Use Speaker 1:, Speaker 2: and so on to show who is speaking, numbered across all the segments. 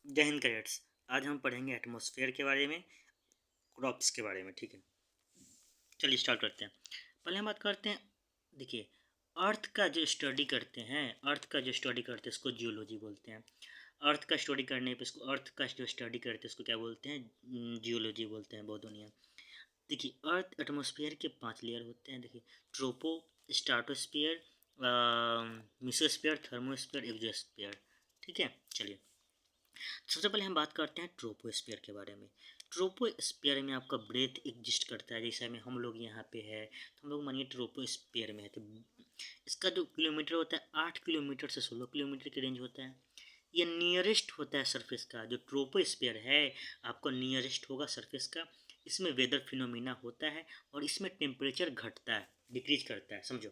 Speaker 1: जय हिंद कैडेट्स। आज हम पढ़ेंगे एटमॉस्फेयर के बारे में, क्रॉप्स के बारे में। ठीक है, चलिए स्टार्ट करते हैं। पहले हम बात करते हैं, देखिए, अर्थ का जो स्टडी करते हैं, उसको जियोलॉजी बोलते हैं। अर्थ का स्टडी करने पे इसको, अर्थ का जो स्टडी करते हैं उसको क्या बोलते हैं? जियोलॉजी बोलते हैं, बहुत दुनिया। देखिए, अर्थ एटमॉस्फेयर के 5 लेयर होते हैं। देखिए, ट्रोपो स्ट्राटोस्फीयर, मिसोस्फीयर, थर्मोस्फीयर, एक्सोस्फीयर। ठीक है, चलिए सबसे पहले हम बात करते हैं ट्रोपोस्फीयर के बारे में। ट्रोपोस्फीयर में आपका ब्रेथ एग्जिस्ट करता है। जैसे में हम लोग यहाँ पे है तो हम लोग मानिए ट्रोपोस्फीयर में है, तो इसका जो किलोमीटर होता है 8 किलोमीटर से 16 किलोमीटर की रेंज होता है। ये नियरेस्ट होता है सरफेस का। जो ट्रोपोस्फीयर है आपका नियरेस्ट होगा सरफेस का। इसमें वेदर फिनोमिना होता है और इसमें टेम्परेचर घटता है, डिक्रीज करता है। समझो,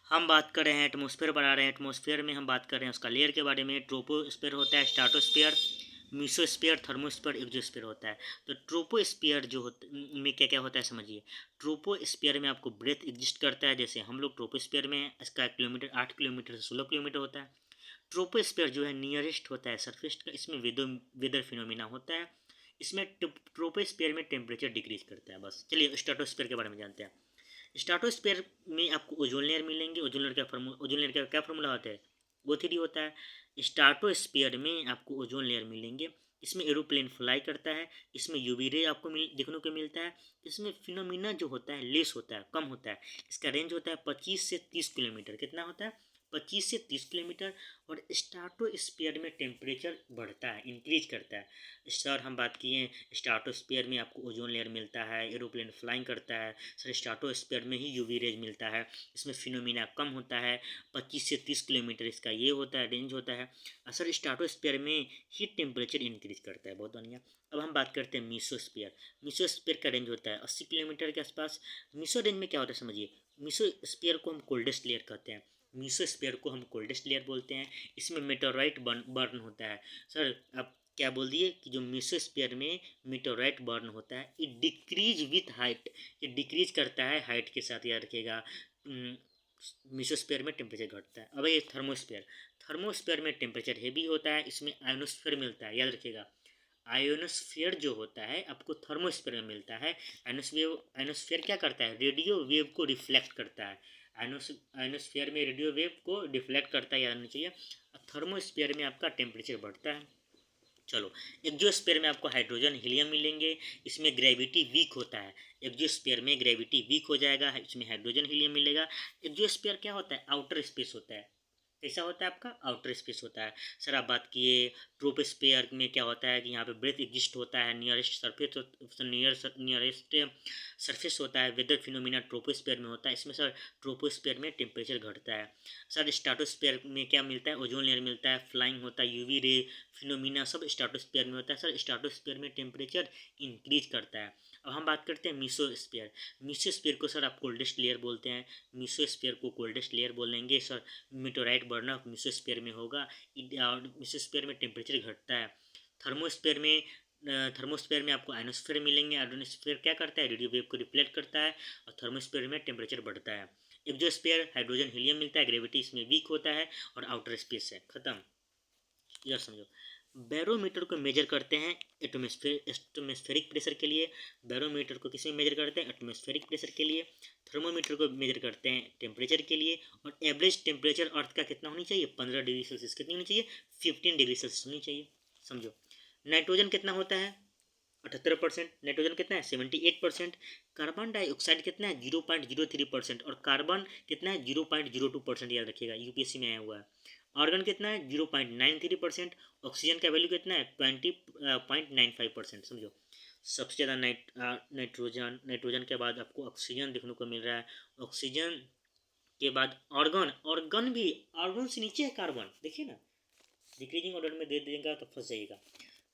Speaker 1: हम बात कर रहे हैं एटमॉस्फेयर बना रहे हैं। एटमॉस्फेयर में हम बात कर रहे हैं उसका लेयर के बारे में। ट्रोपोस्फेयर होता है, स्ट्राटोस्फेयर, मीसोस्फेयर, थर्मोस्फेयर, एक्सोस्फेयर होता है। तो ट्रोपोस्फेयर जो होता में क्या क्या होता है समझिए। ट्रोपोस्फेयर में आपको ब्रेथ एग्जिस्ट करता है। जैसे हम लोग ट्रोपोस्फेयर में हैं, इसका किलोमीटर 8 किलोमीटर से 16 किलोमीटर होता है। ट्रोपोस्फेयर जो है नियरेस्ट होता है सरफेस का। इसमें वेदर फिनोमिना होता है। इसमें ट्रोपोस्फेयर में टेम्परेचर डिक्रीज करता है। बस चलिए स्ट्राटोस्फेयर के बारे में जानते हैं। स्ट्राटोस्फेयर में आपको ओजोन लेयर मिलेंगे। ओजोन लेयर का क्या फार्मूला होता है? O3 होता है। स्ट्राटोस्फेयर में आपको ओजोन लेयर मिलेंगे। इसमें एरोप्लेन फ्लाई करता है। इसमें यूवी रे आपको देखने को मिलता है। इसमें फिनोमिना जो होता है लेस होता है, कम होता है। इसका रेंज होता है 25 से 30 किलोमीटर। कितना होता है? 25 से 30 किलोमीटर। और स्ट्राटोस्फीयर में टेम्परेचर बढ़ता है, इंक्रीज करता है। सर हम बात किए स्ट्राटोस्फीयर में आपको ओजोन लेयर मिलता है, एरोप्लेन फ्लाइंग करता है। सर स्ट्राटोस्फीयर में ही यूवी रेज मिलता है। इसमें फिनोमिना कम होता है। 25 से 30 किलोमीटर इसका ये होता है, रेंज होता है। सर स्ट्राटोस्फीयर में हीट टेम्परेचर इंक्रीज करता है, बहुत बढ़िया। अब हम बात करते हैं मीसोस्फीयर। मीसोस्फीयर का रेंज होता है 80 किलोमीटर के आसपास। मीसो रेंज में क्या होता है समझिए। मीसोस्फीयर को हम कोल्डेस्ट लेयर कहते हैं। मीसोस्फीयर को हम कोल्डेस्ट लेयर बोलते हैं। इसमें मेटेओराइट बर्न होता है। सर अब क्या बोल दिए कि जो मीसोस्फीयर में मेटेओराइट बर्न होता है, ये डिक्रीज विथ हाइट, ये डिक्रीज करता है हाइट के साथ, याद रखिएगा। मीसोस्फीयर में टेम्परेचर घटता है। अब ये थर्मोस्फीयर, थर्मोस्फीयर में टेम्परेचर हेवी होता है। इसमें आयोनोस्फीयर मिलता है, याद रखिएगा। आयोनोस्फीयर जो होता है आपको थर्मोस्फीयर में मिलता है। आयोनोस्फीयर क्या करता है? रेडियो वेव को रिफ्लेक्ट करता है। आयोनोस्फीयर में रेडियो वेव को रिफ्लेक्ट करता है, याद नहीं चाहिए। थर्मोस्फीयर में आपका टेम्परेचर बढ़ता है। चलो, एक्सोस्फीयर में आपको हाइड्रोजन हीलियम मिलेंगे। इसमें ग्रेविटी वीक होता है। एक्सोस्फीयर में ग्रेविटी वीक हो जाएगा, इसमें हाइड्रोजन हीलियम मिलेगा। एक्सोस्फीयर क्या होता है? आउटर स्पेस होता है। कैसा होता है आपका? आउटर स्पेस होता है। सर आप बात किए ट्रोपोस्फीयर में क्या होता है कि यहाँ पे ब्रेथ एग्जिस्ट होता है। नियरेस्ट सरफेस होता है। वेदर फिनोमिना ट्रोपोस्फीयर में होता है। इसमें सर ट्रोपोस्फीयर में टेम्परेचर घटता है। सर स्ट्राटोस्फीयर में क्या मिलता है? ओजोन लेयर मिलता है, फ्लाइंग होता है, यूवी रे फिनोमिना सब स्ट्राटोस्फीयर में होता है। सर स्ट्राटोस्फीयर में टेम्परेचर इंक्रीज करता है। अब हम बात करते हैं मीसोस्फीयर। मीसोस्फीयर को सर आप कोल्डेस्ट लेयर बोलते हैं। मीसोस्फीयर को कोल्डेस्ट लेयर बोलेंगे सर। मेटोराइट बर्न ऑफ मीसोस्फीयर में होगा। मीसोस्फीयर में टेम्परेचर घटता है। थर्मोस्फीयर में थर्मोस्फीयर में आपको आयनोस्फीयर मिलेंगे। आयनोस्फीयर क्या करता है? रेडियो वेव को रिफ्लेक्ट करता है। और थर्मोस्फीयर में टेम्परेचर बढ़ता है। एक्सोस्फीयर हाइड्रोजन हीलियम मिलता है, ग्रेविटी इसमें वीक होता है और आउटर स्पेस है। खत्म, यार समझो। बैरोमीटर को मेजर करते हैं एटमॉस्फेरिक प्रेशर के लिए। बैरोमीटर को किस में मेजर करते हैं? एटमॉस्फेरिक प्रेशर के लिए। थर्मोमीटर को मेजर करते हैं टेम्परेचर के लिए। और एवरेज टेम्परेचर अर्थ का कितना होनी चाहिए? 15 डिग्री सेल्सियस। कितनी होनी चाहिए? 15 डिग्री सेल्सियस होनी चाहिए। समझो, नाइट्रोजन कितना होता है? 78%। नाइट्रोजन कितना है? 78%। कार्बन डाइऑक्साइड कितना है? 0.03%। और कार्बन कितना है? 0.02%। याद रखिएगा, यूपीएससी में आया हुआ है। ऑर्गन कितना है? 0.93%। ऑक्सीजन का वैल्यू कितना है? 20.95%। समझो, सबसे ज़्यादा नाइट्रोजन के बाद आपको ऑक्सीजन देखने को मिल रहा है। ऑक्सीजन के बाद ऑर्गन, ऑर्गन भी, ऑर्गन से नीचे है कार्बन। देखिए ना, डिक्रीजिंग ऑर्डर में दे देगा तो फंस जाइएगा।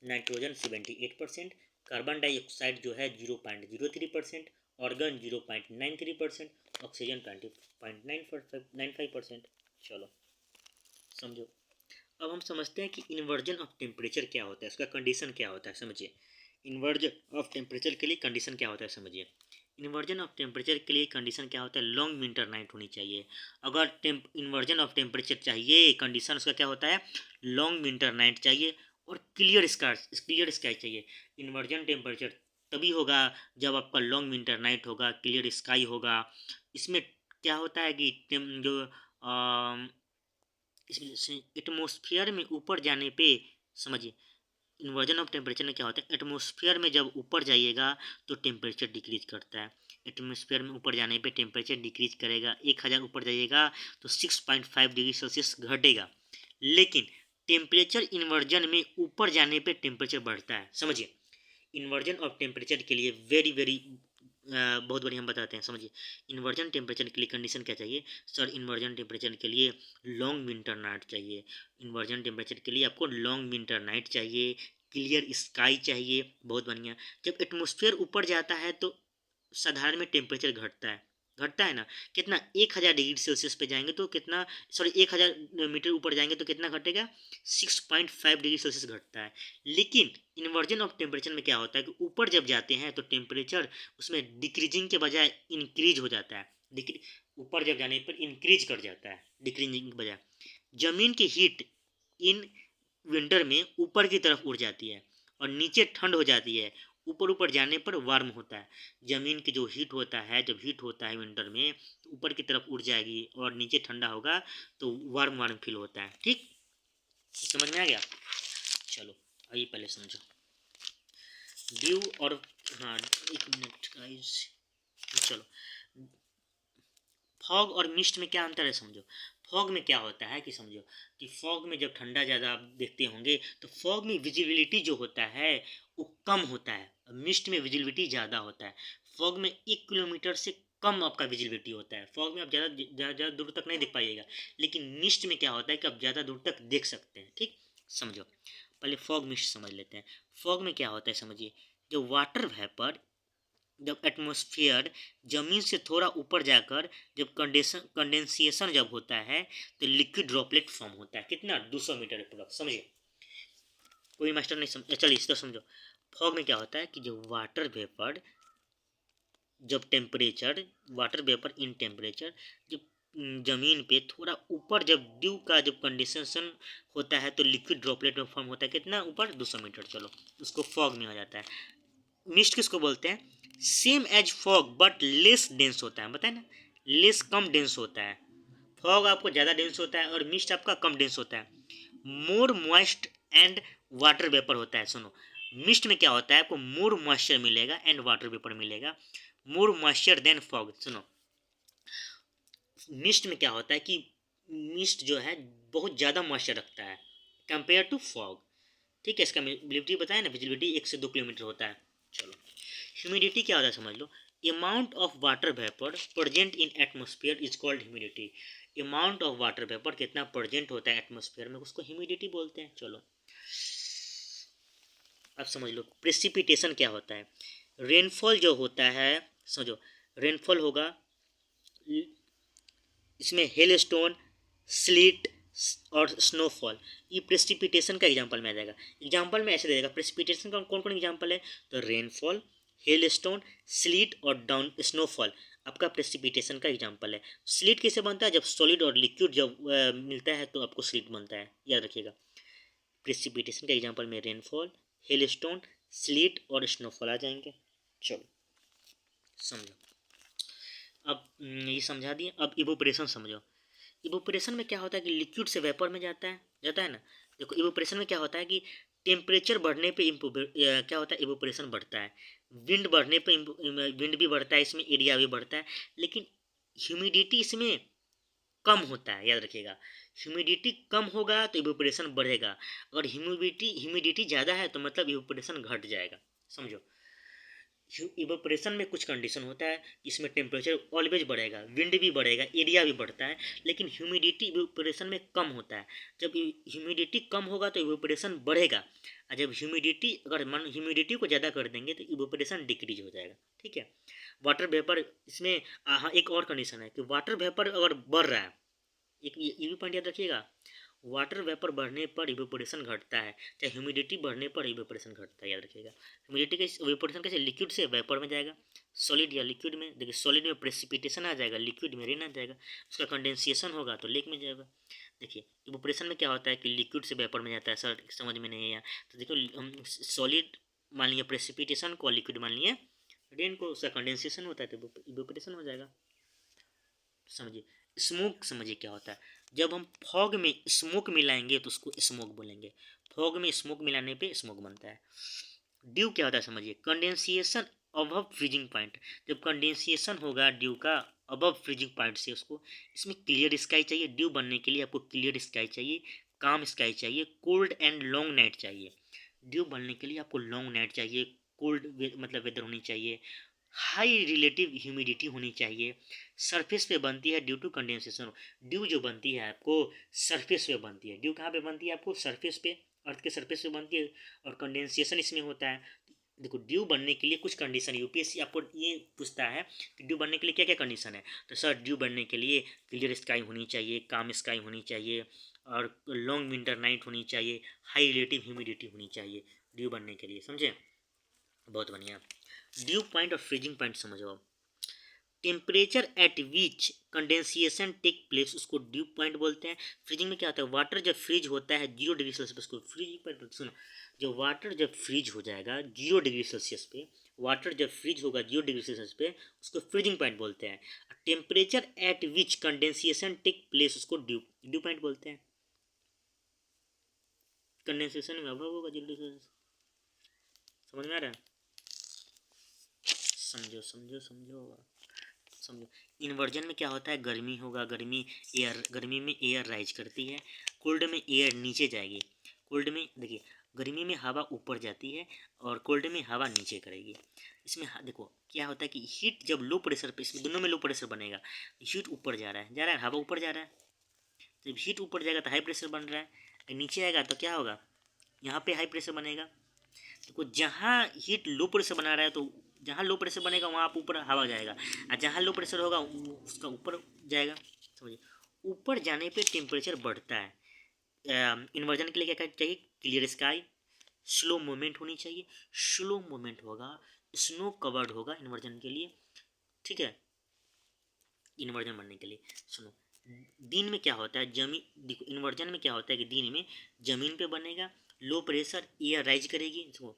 Speaker 1: नाइट्रोजन 78%, कार्बन डाइऑक्साइड जो है 0.03%, ऑर्गन 0.93%, ऑक्सीजन 20.95%। चलो समझो, अब हम समझते हैं कि इन्वर्जन ऑफ टेम्परेचर क्या होता है, उसका कंडीशन क्या होता है। समझिए, इन्वर्जन ऑफ टेम्परेचर के लिए कंडीशन क्या होता है। समझिए, इन्वर्जन ऑफ टेम्परेचर के लिए कंडीशन क्या होता है? लॉन्ग विंटर नाइट होनी चाहिए। अगर इन्वर्जन ऑफ टेम्परेचर चाहिए, कंडीशन उसका क्या होता है? लॉन्ग विंटर नाइट चाहिए। और क्लियर स्काई चाहिए। इन्वर्जन टेम्परेचर तभी होगा जब आपका लॉन्ग विंटर नाइट होगा, क्लियर स्काई होगा। इसमें क्या होता है कि जो इसमें एटमॉस्फेयर में ऊपर जाने पे, समझिए इन्वर्जन ऑफ टेम्परेचर में क्या होता है, एटमॉस्फेयर में जब ऊपर जाइएगा तो टेम्परेचर डिक्रीज करता है। एटमॉस्फेयर में ऊपर जाने पे टेम्परेचर डिक्रीज करेगा, 1000 ऊपर जाइएगा तो 6.5 डिग्री सेल्सियस घटेगा। लेकिन टेम्परेचर इन्वर्जन में ऊपर जाने पे टेम्परेचर बढ़ता है। समझिए इन्वर्जन ऑफ टेम्परेचर के लिए वेरी वेरी बहुत बढ़िया हम बताते हैं। समझिए इन्वर्जन टेम्परेचर के लिए कंडीशन क्या चाहिए सर, इन्वर्जन टेम्परेचर के लिए लॉन्ग विंटर नाइट चाहिए। इन्वर्जन टेम्परेचर के लिए आपको लॉन्ग विंटर नाइट चाहिए, क्लियर स्काई चाहिए। बहुत बढ़िया। जब एटमॉस्फेयर ऊपर जाता है तो साधारण में टेम्परेचर घटता है ना। कितना, 1000 डिग्री सेल्सियस पे जाएंगे तो कितना, सॉरी 1000 मीटर ऊपर जाएंगे तो कितना घटेगा, 6.5 डिग्री सेल्सियस घटता है। लेकिन इन्वर्जन ऑफ टेम्परेचर में क्या होता है कि ऊपर जब जाते हैं तो टेम्परेचर उसमें डिक्रीजिंग के बजाय इंक्रीज हो जाता है। ऊपर जब जाने पर इंक्रीज कर जाता है डिक्रीजिंग के बजाय। जमीन की हीट इन विंटर में ऊपर की तरफ उड़ जाती है और नीचे ठंड हो जाती है। ऊपर ऊपर जाने पर वार्म होता है। जमीन की जो हीट होता है, जब हीट होता है विंटर में तो ऊपर की तरफ उड़ जाएगी और नीचे ठंडा होगा तो वार्म वार्म फील होता है। ठीक, समझ में आ गया। चलो आइए पहले समझो ड्यू और, हाँ एक मिनट गाइस, चलो फॉग और मिस्ट में क्या अंतर है समझो। फॉग में क्या होता है कि समझो कि फॉग में जब ठंडा ज़्यादा आप देखते होंगे तो फॉग में विजिबिलिटी जो होता है वो कम होता है, मिस्ट में विजिबिलिटी ज़्यादा होता है। फॉग में 1 किलोमीटर से कम आपका विजिबिलिटी होता है। फॉग में आप ज़्यादा दूर तक नहीं देख पाइएगा, लेकिन मिस्ट में क्या होता है कि आप ज़्यादा दूर तक देख सकते हैं। ठीक, समझो पहले फॉग मिस्ट समझ लेते हैं। फॉग में क्या होता है समझिए, जो वाटर वेपर जब एटमॉस्फेयर ज़मीन से थोड़ा ऊपर जाकर जब कंडेंसेशन जब होता है तो लिक्विड ड्रॉपलेट फॉर्म होता है। कितना, 200 मीटर अप्रोक्स। समझिए कोई मास्टर नहीं समझ, चलिए इस तरह समझो। फॉग में क्या होता है कि जब वाटर वेपर इन टेम्परेचर जब जमीन पे थोड़ा ऊपर जब ड्यू का जब कंडेंसेशन होता है तो लिक्विड ड्रॉपलेट में फॉर्म होता है। कितना ऊपर, 200 मीटर। चलो उसको फॉग में आ जाता है। मिस्ट किसको बोलते हैं, same as fog but less dense होता है। बताए ना, लेस कम डेंस होता है। फॉग आपको ज़्यादा डेंस होता है और मिस्ट आपका कम डेंस होता है। मोर मॉइस्ट एंड वाटर वेपर होता है। सुनो मिस्ट में क्या होता है, आपको मोर मॉइस्चर मिलेगा एंड वाटर वेपर मिलेगा, मोर मॉइस्चर देन फॉग। सुनो मिस्ट में क्या होता है कि मिस्ट जो है बहुत ज़्यादा मॉइस्चर रखता है कंपेयर टू फॉग। ठीक है, इसका विजिबिलिटी बताया ना, विजिबिलिटी 1 से 2 किलोमीटर होता है। चलो ह्यूमिडिटी क्या होता है समझ लो। Amount of water vapour present in atmosphere is called humidity. Amount of water vapour कितना प्रेजेंट होता है एटमॉस्फेयर में, उसको ह्यूमिडिटी बोलते हैं। चलो अब समझ लो प्रेसिपिटेशन क्या होता है। रेनफॉल जो होता है समझो, रेनफॉल होगा, इसमें हेल स्टोन, स्लीट और स्नोफॉल, ये प्रेसिपिटेशन का एग्जांपल में आ जाएगा। एग्जांपल में ऐसे दे देगा प्रेसिपिटेशन का कौन कौन एग्जांपल है, तो रेनफॉल, हेल स्टोन, स्लीट और डाउन स्नोफॉल आपका प्रेसिपिटेशन का एग्जांपल है। स्लीट कैसे बनता है, जब सॉलिड और लिक्विड जब मिलता है तो आपको स्लीट बनता है, याद रखिएगा। प्रेसिपिटेशन का एग्जांपल में रेनफॉल, हेल स्टोन, स्लीट और स्नोफॉल आ जाएंगे। चलो समझो, अब ये समझा दिए। अब इवोपरेशन समझो। इवोपरेशन में क्या होता है कि लिक्विड से वेपर में जाता है ना। देखो इवोपरेशन में क्या होता है कि टेम्परेचर बढ़ने पे क्या होता है, इवोपरेशन बढ़ता है। विंड बढ़ने पे विंड भी बढ़ता है, इसमें एरिया भी बढ़ता है। लेकिन ह्यूमिडिटी इसमें कम होता है, याद रखिएगा। ह्यूमिडिटी कम होगा तो इवोपरेशन बढ़ेगा, और ह्यूमिडिटी ज़्यादा है तो मतलब इवोपरेशन घट जाएगा। समझो इवोपरेशन में कुछ कंडीशन होता है, इसमें टेम्परेचर ऑलवेज बढ़ेगा, विंड भी बढ़ेगा, एरिया भी बढ़ता है, लेकिन ह्यूमिडिटी इवोपरेशन में कम होता है। जब ह्यूमिडिटी कम होगा तो इवोपरेशन बढ़ेगा, और जब ह्यूमिडिटी को ज़्यादा कर देंगे तो इवोपरेशन डिक्रीज हो जाएगा। ठीक है, वाटर वेपर इसमें हाँ एक और कंडीशन है कि वाटर वेपर अगर बढ़ रहा है, एक ये भी पॉइंट याद रखिएगा, वाटर वेपर बढ़ने पर इवेपोरेशन घटता है, चाहे ह्यूमिडिटी बढ़ने पर इवेपोरेशन घटता है, याद रखिएगा। ह्यूमिडिटी का इवेपोरेशन कैसे, लिक्विड से वेपर में जाएगा, सॉलिड या लिक्विड में। देखिए सॉलिड में प्रेसिपिटेशन आ जाएगा, लिक्विड में रेन आ जाएगा, उसका कंडेंसेशन होगा तो लेक में जाएगा। देखिए इवोपरेशन में क्या होता है कि लिक्विड से वेपर में जाता है। सर समझ में नहीं आया तो देखो, हम सॉलिड मान लिया प्रेसिपिटेशन को, लिक्विड मान लिया रेन को, उसका कंडेंसेशन होता है तो इवोपरेशन हो जाएगा। समझिए स्मोक, समझिए क्या होता है, जब हम फॉग में स्मोक मिलाएंगे तो उसको स्मोक बोलेंगे। फॉग में स्मोक मिलाने पे स्मोक बनता है। ड्यू क्या होता है समझिए, कंडेंसिएशन अबव फ्रीजिंग पॉइंट। जब कंडेंसिएशन होगा ड्यू का अबव फ्रीजिंग पॉइंट से, उसको इसमें क्लियर स्काई चाहिए। ड्यू बनने के लिए आपको क्लियर स्काई चाहिए, काम स्काई चाहिए, कोल्ड एंड लॉन्ग नाइट चाहिए। ड्यू बनने के लिए आपको लॉन्ग नाइट चाहिए, कोल्ड मतलब वेदर होनी चाहिए, हाई रिलेटिव ह्यूमिडिटी होनी चाहिए। सरफेस पे बनती है ड्यू टू कंडेंसेशन। ड्यू जो बनती है आपको सरफेस पे बनती है। ड्यू कहाँ पे बनती है आपको, सरफेस पे, अर्थ के सरफेस पे बनती है, और कंडेंसेशन इसमें होता है। देखो ड्यू बनने के लिए कुछ कंडीशन, यूपीएससी आपको ये पूछता है कि ड्यू बनने के लिए क्या क्या कंडीशन है। तो सर ड्यू बनने के लिए क्लियर स्काई होनी चाहिए, काम स्काई होनी चाहिए, और लॉन्ग विंटर नाइट होनी चाहिए, हाई रिलेटिव ह्यूमिडिटी होनी चाहिए ड्यू बनने के लिए। समझे, बहुत बढ़िया। ड्यू पॉइंट और फ्रीजिंग पॉइंट समझो। Temperature at which condensation take place, उसको ड्यू पॉइंट बोलते हैं। फ्रीजिंग में क्या होता है, वाटर जब फ्रीज होता है 0 डिग्री सेल्सियस पे, उसको फ्रीजिंग पॉइंट। सुनो, जब वाटर जब फ्रीज हो जाएगा 0 डिग्री सेल्सियस पे, वाटर जब फ्रीज होगा 0 डिग्री सेल्सियस पे, उसको फ्रीजिंग पॉइंट बोलते हैं। Temperature at which condensation take place, उसको ड्यू ड्यू पॉइंट बोलते हैं। कंडेंसेशन में अभाव होगा 0 डिग्री सेल्सियस। समझ में आ रहा है, समझो समझो समझो समझो। इन्वर्जन में क्या होता है, गर्मी होगा, गर्मी में एयर राइज करती है, कोल्ड में एयर नीचे जाएगी। कोल्ड में देखिए, गर्मी में हवा ऊपर जाती है और कोल्ड में हवा नीचे करेगी। इसमें देखो क्या होता है कि हीट जब लो प्रेशर पे, इसमें दोनों में लो प्रेशर बनेगा। हीट ऊपर जा रहा है, हवा ऊपर जा रहा है। जब हीट ऊपर जाएगा तो हाई प्रेशर बन रहा है, नीचे आएगा तो क्या होगा, यहाँ पे हाई प्रेशर बनेगा। देखो जहाँ हीट लो प्रेशर बना रहा है तो जहाँ लो प्रेशर बनेगा वहाँ आप ऊपर हवा जाएगा, और जहाँ लो प्रेशर होगा उसका ऊपर जाएगा। समझिए, ऊपर जाने पे टेम्परेचर बढ़ता है। इन्वर्जन के लिए क्या चाहिए, क्लियर स्काई, स्लो मूवमेंट होनी चाहिए। स्लो मूवमेंट होगा, स्नो कवर्ड होगा इन्वर्जन के लिए, ठीक है। इन्वर्जन बनने के लिए सुनो, दिन में क्या होता है, जमीन देखो इन्वर्जन में क्या होता है कि दिन में जमीन पे बनेगा, लो प्रेशर एयर राइज करेगी। देखो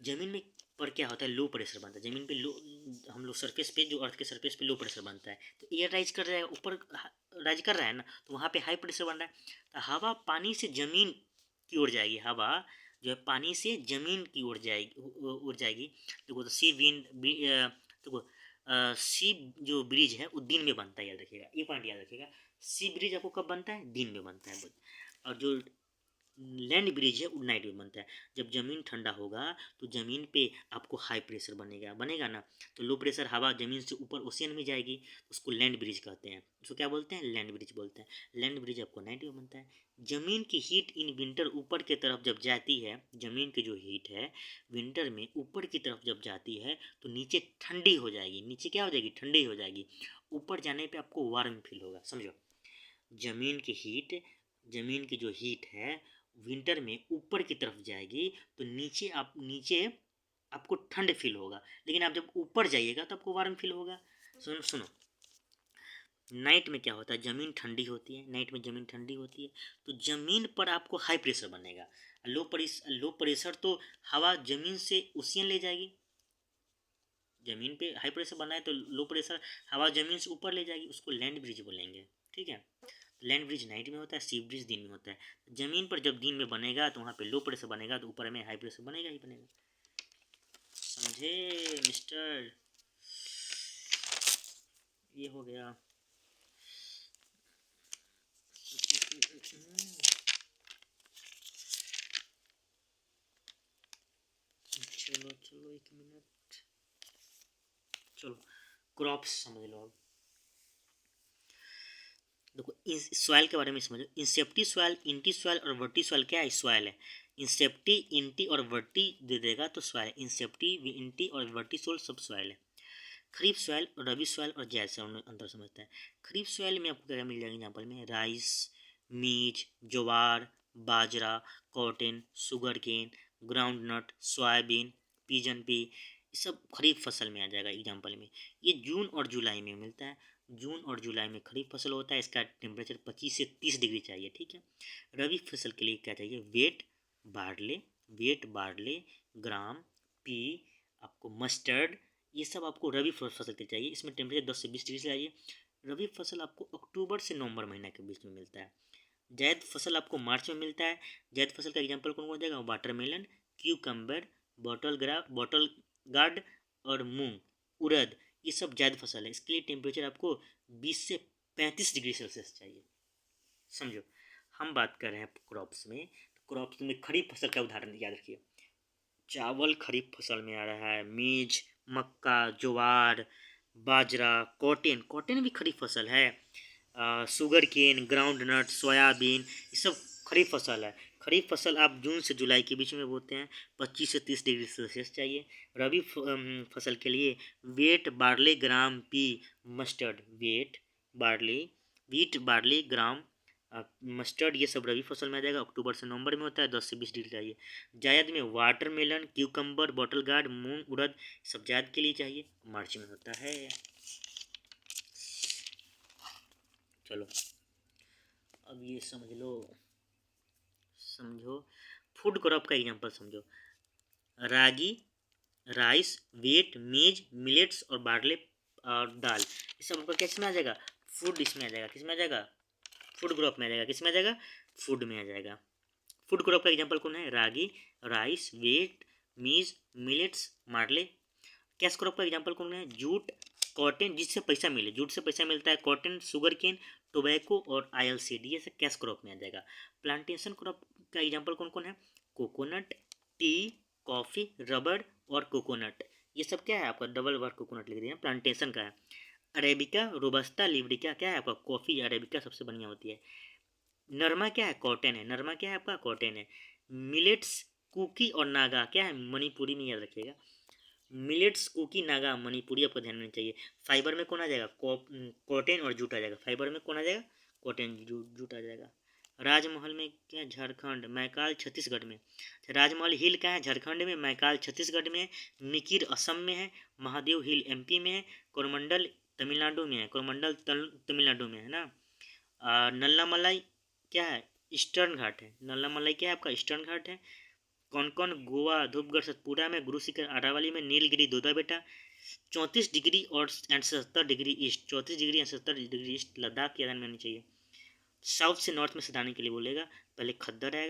Speaker 1: जमीन में पर क्या होता है, लो प्रेशर बनता है जमीन पे। लो, हम लोग सरफेस पे, जो अर्थ के सरफेस पे लो प्रेशर बनता है, तो एयर राइज कर रहा है, ऊपर राइज कर रहा है ना, तो वहाँ पे हाई प्रेशर बन रहा है। तो हवा पानी से जमीन की ओर जाएगी, हवा जो है पानी से जमीन की ओर जाएगी। देखो तो सी विंड, देखो सी जो ब्रिज है वो दिन में बनता है, याद रखिएगा, ये पॉइंट याद रखिएगा। सी ब्रिज आपको कब बनता है, दिन में बनता है। और जो लैंड ब्रिज है वो नाइट में बनता है। जब ज़मीन ठंडा होगा तो ज़मीन पे आपको हाई प्रेशर बनेगा ना, तो लो प्रेशर हवा ज़मीन से ऊपर ओशियन में जाएगी, उसको लैंड ब्रिज कहते हैं। उसको क्या बोलते हैं, लैंड ब्रिज बोलते हैं। लैंड ब्रिज आपको नाइट में बनता है। ज़मीन की हीट इन विंटर ऊपर की तरफ जब जाती है, ज़मीन की जो हीट है विंटर में ऊपर की तरफ जब जाती है तो नीचे ठंडी हो जाएगी। नीचे क्या हो जाएगी, ठंडी हो जाएगी। ऊपर जाने पे आपको वार्म फील होगा। समझो, ज़मीन की हीट, ज़मीन की जो हीट है विंटर में ऊपर की तरफ जाएगी तो नीचे आपको ठंड फील होगा, लेकिन आप जब ऊपर जाइएगा तो आपको वार्म फील होगा। सुनो सुनो, नाइट में क्या होता है, ज़मीन ठंडी होती है, नाइट में ज़मीन ठंडी होती है तो ज़मीन पर आपको हाई प्रेशर बनेगा। लो प्रेशर तो हवा ज़मीन से ओशियन ले जाएगी। ज़मीन पे हाई प्रेशर बना है तो लो प्रेशर हवा ज़मीन से ऊपर ले जाएगी, उसको लैंड ब्रिज बोलेंगे, ठीक है। लैंड ब्रिज नाइट में होता है, सी ब्रिज दिन में होता है। ज़मीन पर जब दिन में बनेगा तो वहाँ पे लो प्रेशर बनेगा, तो ऊपर में हाई प्रेशर बनेगा ही बनेगा। समझे मिस्टर, ये हो गया। चलो चलो 1 मिनट, चलो क्रॉप्स समझ लो अब। देखो इस सॉइल के बारे में समझो, इंसेप्टी सॉइल, इंटी सॉइल और वर्टी सॉइल क्या है, सॉइल है। इंसेप्टी, इंटी और वर्टी दे देगा तो सॉइल, इंसेप्टी, इंटी और वर्टी सॉइल सब सॉइल है। खरीफ सॉइल, रबी सॉइल और जायद सॉइल में अंतर समझता है। खरीफ सॉइल में आपको क्या मिल जाएगा एग्जाम्पल में, rice, maize, jowar, bajra, cotton, sugarcane, groundnut, soybean, pigeon pea, ये सब खरीफ फसल में आ जाएगा एग्जाम्पल में। ये जून और जुलाई में मिलता है। जून और जुलाई में खरीफ फसल होता है, इसका टेम्परेचर 25 से 30 डिग्री चाहिए, ठीक है। रबी फसल के लिए क्या चाहिए, वेट बार्ले, ग्राम, पी, आपको मस्टर्ड, ये सब आपको रबी फसल के चाहिए। इसमें टेम्परेचर 10 से 20 डिग्री से चाहिए। रबी फसल आपको अक्टूबर से नवंबर महीना के बीच में मिलता है। जायद फसल आपको मार्च में मिलता है। जायद फसल का एग्जाम्पल कौन कौन जाएगा, वाटरमेलन, क्यूकम्बर, बॉटल गार्ड और मूंग, उड़द, ये सब जायद फसल है। इसके लिए टेम्परेचर आपको 20 से 35 डिग्री सेल्सियस चाहिए, समझो। हम बात कर रहे हैं क्रॉप्स में, तो क्रॉप्स में खरीफ फसल का उदाहरण याद रखिए। चावल खरीफ फसल में आ रहा है, मेज, मक्का, ज्वार, बाजरा, कॉटन भी खरीफ फसल है। Sugarcane, groundnut, soybean, ये सब खरीफ फसल है। खरीफ फसल आप जून से जुलाई के बीच में बोते हैं। 25 से 30 डिग्री सेल्सियस चाहिए। रबी फसल के लिए वेट, बार्ले, ग्राम, पी, मस्टर्ड, वीट, बार्ले, ग्राम, मस्टर्ड, ये सब रबी फसल में आ जाएगा। अक्टूबर से नवंबर में होता है, 10 से 20 डिग्री चाहिए। जायद में वाटरमेलन, क्यूकम्बर, बॉटल गार्ड, मूंग, उड़द, सब जायद के लिए चाहिए, मार्च में होता है। चलो अब ये समझो फूड क्रॉप का एग्जांपल समझो। रागी, राइस, वेट, मेज, मिलेट्स और बार्ले और दाल, ये सब आपका किस में आ जाएगा, फूड इसमें आ जाएगा। किस में आ जाएगा, फूड क्रॉप में आ जाएगा। किस में आ जाएगा, फूड में आ जाएगा। फूड क्रॉप का एग्जांपल कौन है, रागी, राइस, वेट, मीज, मिलेट्स, मार्ले। कैश क्रॉप का एग्जांपल कौन है, जूट, कॉटन, जिससे पैसा मिले, जूट से पैसा मिलता है, कॉटन, शुगर केन, टोबैको और आयल सीड, ये सब कैश क्रॉप में आ जाएगा। प्लांटेशन क्रॉप का एग्जांपल कौन कौन है, कोकोनट, टी, कॉफ़ी, रबड़ और कोकोनट, ये सब क्या है आपका, डबल वर्ड कोकोनट लिख दिया, प्लांटेशन का है। अरेबिका, रोबस्टा, लिब्रिका क्या है आपका, कॉफ़ी, अरेबिका सबसे बढ़िया होती है। नरमा क्या है, कॉटन है। नरमा क्या है आपका, कॉटन है। मिलेट्स, कुकी और नागा क्या है, मणिपुरी में याद रखिएगा। मिलेट्स, कुकी, नागा, मणिपुरी आपको ध्यान में चाहिए। फाइबर में कौन आ जाएगा, कॉटन और जूट आ जाएगा। फाइबर में कौन आ जाएगा, कॉटन, जूट आ जाएगा। राजमहल में क्या है, झारखंड, मैकाल छत्तीसगढ़ में। राजमहल हिल क्या है, झारखंड में, मैकाल छत्तीसगढ़ में, मिकिर असम में है, महादेव हिल एमपी में है, कोरमंडल तमिलनाडु में है। कोरमंडल तमिलनाडु में है ना। नल्ला मलाई क्या है, ईस्टर्न घाट है। नल्ला मलाई क्या है आपका, ईस्टर्न घाट है। कौन गोवा, धूपगढ़ सतपुरा में, गुरु शिखर अरावली में, नीलगिरी दोदा बेटा, 34 डिग्री और 70 डिग्री ईस्ट, 34 डिग्री और 70 डिग्री ईस्ट लद्दाख की याद में आनी चाहिए। साउथ से नॉर्थ में सदाने के लिए बोलेगा, पहले खद्दर आएगा।